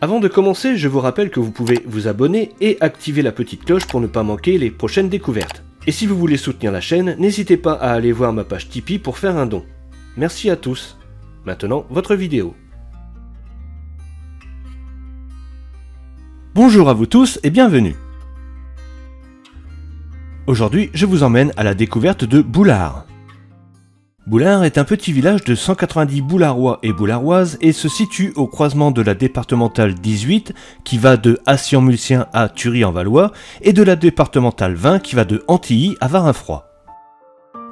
Avant de commencer, je vous rappelle que vous pouvez vous abonner et activer la petite cloche pour ne pas manquer les prochaines découvertes. Et si vous voulez soutenir la chaîne, n'hésitez pas à aller voir ma page Tipeee pour faire un don. Merci à tous. Maintenant, votre vidéo. Bonjour à vous tous et bienvenue. Aujourd'hui, je vous emmène à la découverte de Boulard. Boulard est un petit village de 190 Boularois et Boularoises et se situe au croisement de la départementale 18 qui va de Hassy-en-Mulcien à Thury-en-Valois et de la départementale 20 qui va de Antilly à Varinfroid.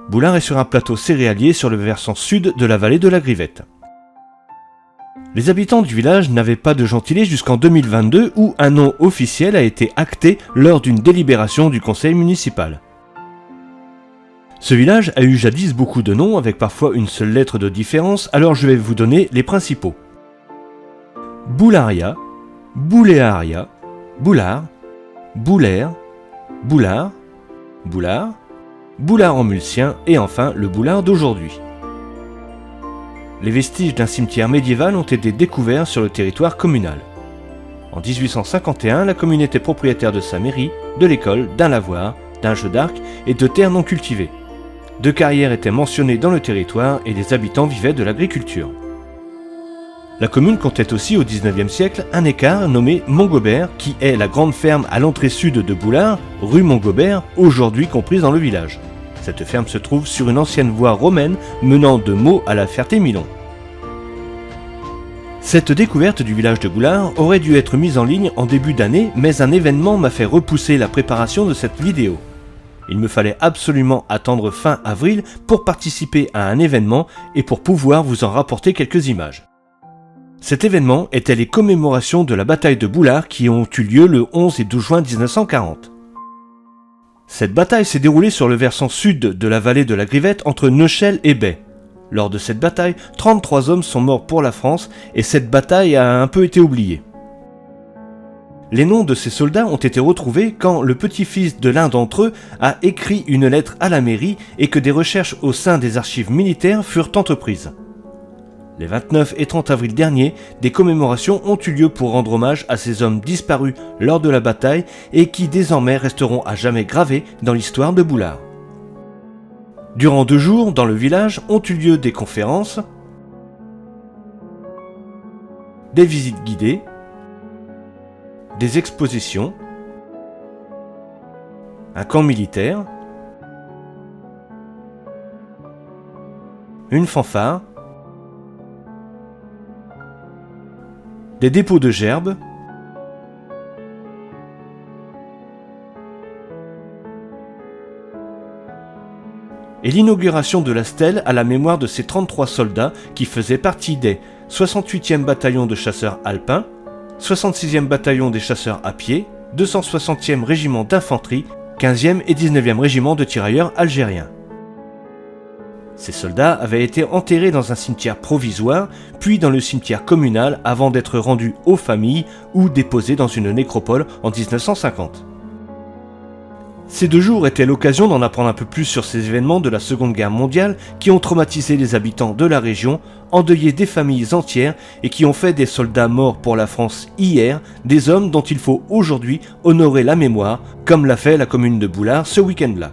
Boulard est sur un plateau céréalier sur le versant sud de la vallée de la Grivette. Les habitants du village n'avaient pas de gentilé jusqu'en 2022 où un nom officiel a été acté lors d'une délibération du conseil municipal. Ce village a eu jadis beaucoup de noms avec parfois une seule lettre de différence, alors je vais vous donner les principaux. Boularia, Bouléaria, Boulard, Boulaire, Boulard, Boulard, Boulard-en-Mulcien et enfin le Boulard d'aujourd'hui. Les vestiges d'un cimetière médiéval ont été découverts sur le territoire communal. En 1851, la commune était propriétaire de sa mairie, de l'école, d'un lavoir, d'un jeu d'arc et de terres non cultivées. 2 carrières étaient mentionnées dans le territoire et les habitants vivaient de l'agriculture. La commune comptait aussi au XIXe siècle un écart nommé Montgobert qui est la grande ferme à l'entrée sud de Boulard, rue Montgobert, aujourd'hui comprise dans le village. Cette ferme se trouve sur une ancienne voie romaine menant de Meaux à la Ferté-Milon. Cette découverte du village de Boulard aurait dû être mise en ligne en début d'année, mais un événement m'a fait repousser la préparation de cette vidéo. Il me fallait absolument attendre fin avril pour participer à un événement et pour pouvoir vous en rapporter quelques images. Cet événement était les commémorations de la bataille de Boulard qui ont eu lieu le 11 et 12 juin 1940. Cette bataille s'est déroulée sur le versant sud de la vallée de la Grivette entre Neuchel et Bay. Lors de cette bataille, 33 hommes sont morts pour la France et cette bataille a un peu été oubliée. Les noms de ces soldats ont été retrouvés quand le petit-fils de l'un d'entre eux a écrit une lettre à la mairie et que des recherches au sein des archives militaires furent entreprises. Les 29 et 30 avril dernier, des commémorations ont eu lieu pour rendre hommage à ces hommes disparus lors de la bataille et qui désormais resteront à jamais gravés dans l'histoire de Boulard. Durant 2 jours, dans le village, ont eu lieu des conférences, des visites guidées, des expositions, un camp militaire, une fanfare, des dépôts de gerbes, et l'inauguration de la stèle à la mémoire de ces 33 soldats qui faisaient partie des 68e bataillon de chasseurs alpins, 66e bataillon des chasseurs à pied, 260e régiment d'infanterie, 15e et 19e régiment de tirailleurs algériens. Ces soldats avaient été enterrés dans un cimetière provisoire, puis dans le cimetière communal avant d'être rendus aux familles ou déposés dans une nécropole en 1950. Ces 2 jours étaient l'occasion d'en apprendre un peu plus sur ces événements de la Seconde Guerre mondiale qui ont traumatisé les habitants de la région, endeuillé des familles entières et qui ont fait des soldats morts pour la France hier, des hommes dont il faut aujourd'hui honorer la mémoire, comme l'a fait la commune de Boulard ce week-end-là.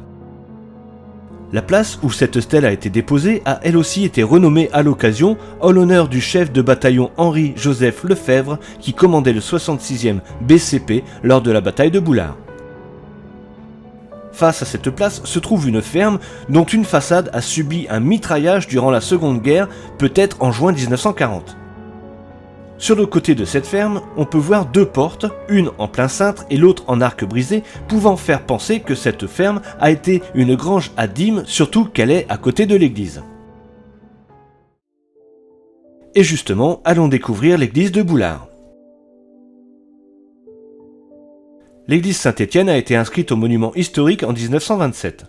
La place où cette stèle a été déposée a elle aussi été renommée à l'occasion en l'honneur du chef de bataillon Henri-Joseph Lefebvre qui commandait le 66e BCP lors de la bataille de Boulard. Face à cette place se trouve une ferme dont une façade a subi un mitraillage durant la Seconde Guerre, peut-être en juin 1940. Sur le côté de cette ferme, on peut voir 2 portes, une en plein cintre et l'autre en arc brisé, pouvant faire penser que cette ferme a été une grange à dîmes, surtout qu'elle est à côté de l'église. Et justement, allons découvrir l'église de Boulard. L'église Saint-Étienne a été inscrite au monument historique en 1927.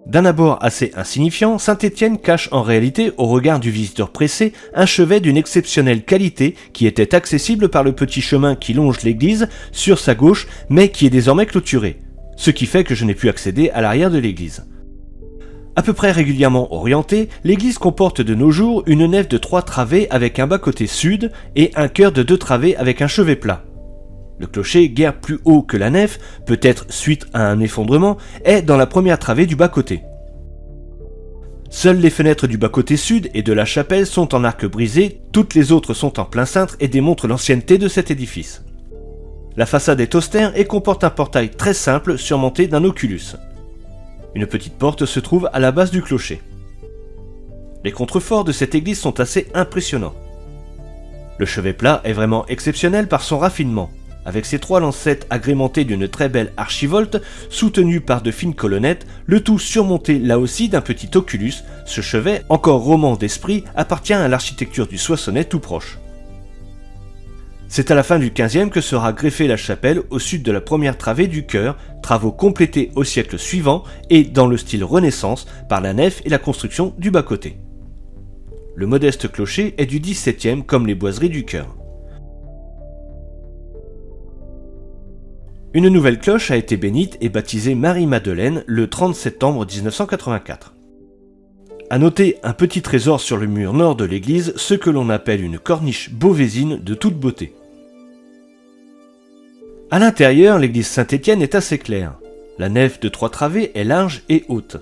D'un abord assez insignifiant, Saint-Étienne cache en réalité, au regard du visiteur pressé, un chevet d'une exceptionnelle qualité qui était accessible par le petit chemin qui longe l'église sur sa gauche, mais qui est désormais clôturé, ce qui fait que je n'ai pu accéder à l'arrière de l'église. À peu près régulièrement orientée, l'église comporte de nos jours une nef de 3 travées avec un bas-côté sud et un chœur de 2 travées avec un chevet plat. Le clocher, guère plus haut que la nef, peut-être suite à un effondrement, est dans la première travée du bas-côté. Seules les fenêtres du bas-côté sud et de la chapelle sont en arc brisé, toutes les autres sont en plein cintre et démontrent l'ancienneté de cet édifice. La façade est austère et comporte un portail très simple surmonté d'un oculus. Une petite porte se trouve à la base du clocher. Les contreforts de cette église sont assez impressionnants. Le chevet plat est vraiment exceptionnel par son raffinement, avec ses 3 lancettes agrémentées d'une très belle archivolte soutenue par de fines colonnettes, le tout surmonté là aussi d'un petit oculus. Ce chevet, encore roman d'esprit, appartient à l'architecture du Soissonnais tout proche. C'est à la fin du XVe que sera greffée la chapelle au sud de la première travée du chœur, travaux complétés au siècle suivant et dans le style Renaissance par la nef et la construction du bas-côté. Le modeste clocher est du XVIIe comme les boiseries du chœur. Une nouvelle cloche a été bénite et baptisée Marie-Madeleine le 30 septembre 1984. À noter un petit trésor sur le mur nord de l'église, ce que l'on appelle une corniche beauvaisine de toute beauté. À l'intérieur, l'église Saint-Étienne est assez claire. La nef de 3 travées est large et haute.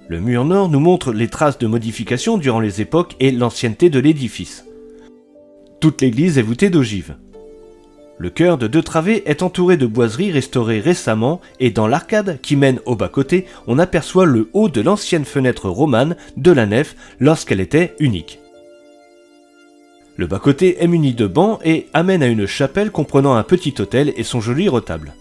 Le mur nord nous montre les traces de modifications durant les époques et l'ancienneté de l'édifice. Toute l'église est voûtée d'ogives. Le chœur de 2 travées est entouré de boiseries restaurées récemment et dans l'arcade qui mène au bas-côté, on aperçoit le haut de l'ancienne fenêtre romane de la nef lorsqu'elle était unique. Le bas-côté est muni de bancs et amène à une chapelle comprenant un petit autel et son joli retable.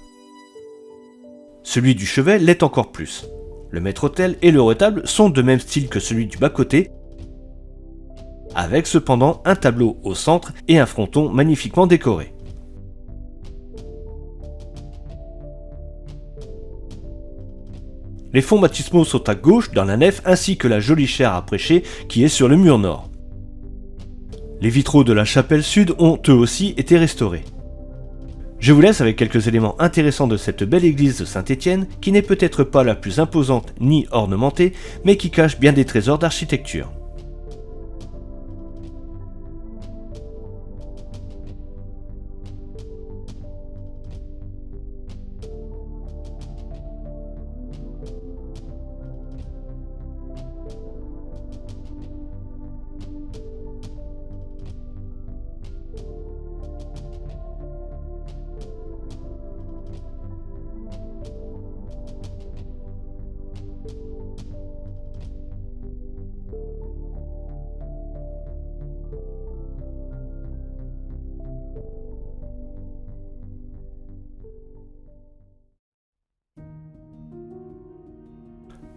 Celui du chevet l'est encore plus. Le maître-autel et le retable sont de même style que celui du bas-côté, avec cependant un tableau au centre et un fronton magnifiquement décoré. Les fonds baptismaux sont à gauche dans la nef ainsi que la jolie chaire à prêcher qui est sur le mur nord. Les vitraux de la chapelle sud ont eux aussi été restaurés. Je vous laisse avec quelques éléments intéressants de cette belle église de Saint-Étienne qui n'est peut-être pas la plus imposante ni ornementée mais qui cache bien des trésors d'architecture.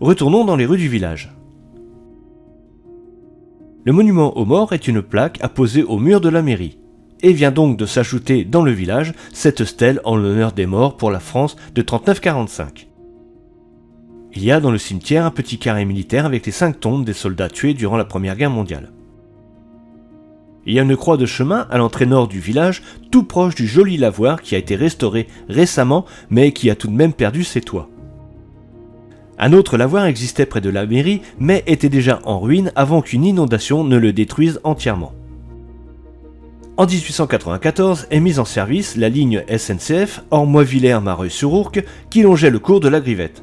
Retournons dans les rues du village. Le monument aux morts est une plaque apposée au mur de la mairie, et vient donc de s'ajouter dans le village cette stèle en l'honneur des morts pour la France de 39-45. Il y a dans le cimetière un petit carré militaire avec les 5 tombes des soldats tués durant la Première Guerre mondiale. Il y a une croix de chemin à l'entrée nord du village, tout proche du joli lavoir qui a été restauré récemment mais qui a tout de même perdu ses toits. Un autre lavoir existait près de la mairie, mais était déjà en ruine avant qu'une inondation ne le détruise entièrement. En 1894 est mise en service la ligne SNCF Ormois-Villers-Mareuil-sur-Ourcq qui longeait le cours de la Grivette.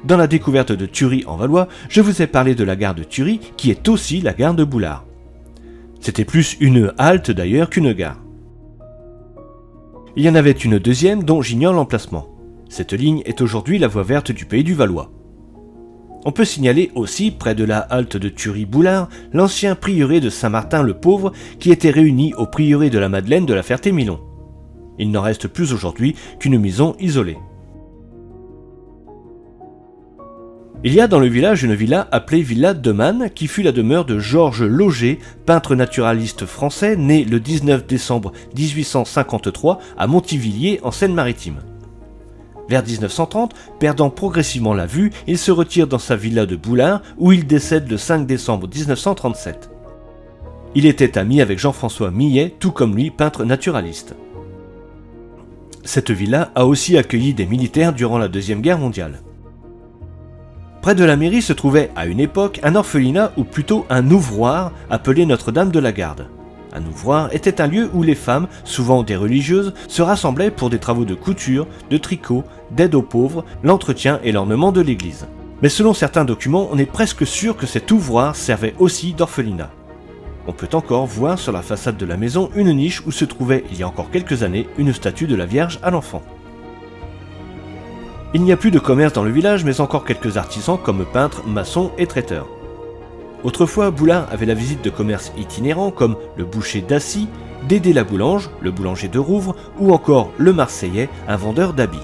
Dans la découverte de Thury en Valois, je vous ai parlé de la gare de Thury qui est aussi la gare de Boulard. C'était plus une halte d'ailleurs qu'une gare. Il y en avait une deuxième dont j'ignore l'emplacement. Cette ligne est aujourd'hui la voie verte du pays du Valois. On peut signaler aussi, près de la halte de Thury-Boulard, l'ancien prieuré de Saint-Martin-le-Pauvre qui était réuni au prieuré de la Madeleine de la Ferté-Milon. Il n'en reste plus aujourd'hui qu'une maison isolée. Il y a dans le village une villa appelée Villa de Man qui fut la demeure de Georges Lauger, peintre naturaliste français né le 19 décembre 1853 à Montivilliers en Seine-Maritime. Vers 1930, perdant progressivement la vue, il se retire dans sa villa de Boulard où il décède le 5 décembre 1937. Il était ami avec Jean-François Millet, tout comme lui peintre naturaliste. Cette villa a aussi accueilli des militaires durant la Deuxième Guerre mondiale. Près de la mairie se trouvait à une époque un orphelinat ou plutôt un ouvroir appelé Notre-Dame de la Garde. Un ouvroir était un lieu où les femmes, souvent des religieuses, se rassemblaient pour des travaux de couture, de tricot, d'aide aux pauvres, l'entretien et l'ornement de l'église. Mais selon certains documents, on est presque sûr que cet ouvroir servait aussi d'orphelinat. On peut encore voir sur la façade de la maison une niche où se trouvait, il y a encore quelques années, une statue de la Vierge à l'Enfant. Il n'y a plus de commerce dans le village, mais encore quelques artisans comme peintres, maçons et traiteurs. Autrefois, Boulard avait la visite de commerces itinérants comme le boucher d'Assy, Dédé la Boulange, le boulanger de Rouvres, ou encore le Marseillais, un vendeur d'habits.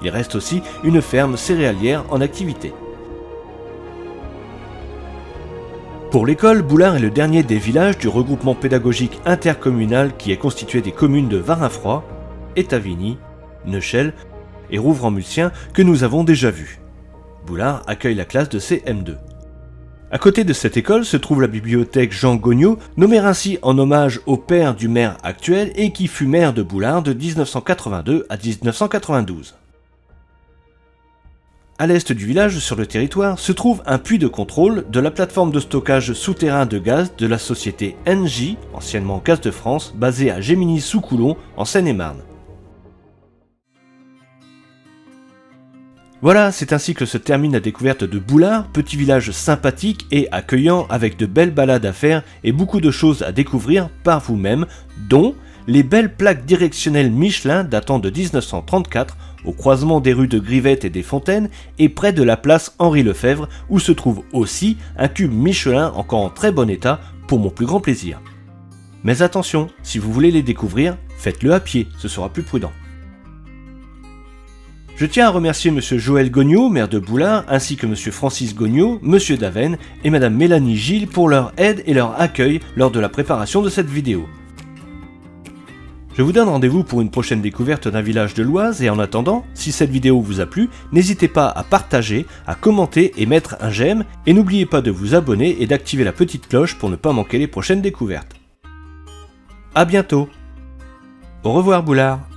Il reste aussi une ferme céréalière en activité. Pour l'école, Boulard est le dernier des villages du regroupement pédagogique intercommunal qui est constitué des communes de Varinfroid, Étavigny, Neuchel et Rouvres-en-Mulsien que nous avons déjà vus. Boulard accueille la classe de CM2. À côté de cette école se trouve la bibliothèque Jean Gognaud, nommée ainsi en hommage au père du maire actuel et qui fut maire de Boulard de 1982 à 1992. À l'est du village, sur le territoire, se trouve un puits de contrôle de la plateforme de stockage souterrain de gaz de la société NJ, anciennement Gaz de France, basée à Gémigny-sous-Coulon, en Seine-et-Marne. Voilà, c'est ainsi que se termine la découverte de Boulard, petit village sympathique et accueillant avec de belles balades à faire et beaucoup de choses à découvrir par vous-même, dont les belles plaques directionnelles Michelin datant de 1934 au croisement des rues de Grivette et des Fontaines et près de la place Henri Lefebvre où se trouve aussi un cube Michelin encore en très bon état pour mon plus grand plaisir. Mais attention, si vous voulez les découvrir, faites-le à pied, ce sera plus prudent. Je tiens à remercier M. Joël Gognaud, maire de Boulard, ainsi que M. Francis Gognaud, M. Daven et Mme Mélanie Gilles pour leur aide et leur accueil lors de la préparation de cette vidéo. Je vous donne rendez-vous pour une prochaine découverte d'un village de l'Oise et en attendant, si cette vidéo vous a plu, n'hésitez pas à partager, à commenter et mettre un j'aime et n'oubliez pas de vous abonner et d'activer la petite cloche pour ne pas manquer les prochaines découvertes. A bientôt. Au revoir Boulard.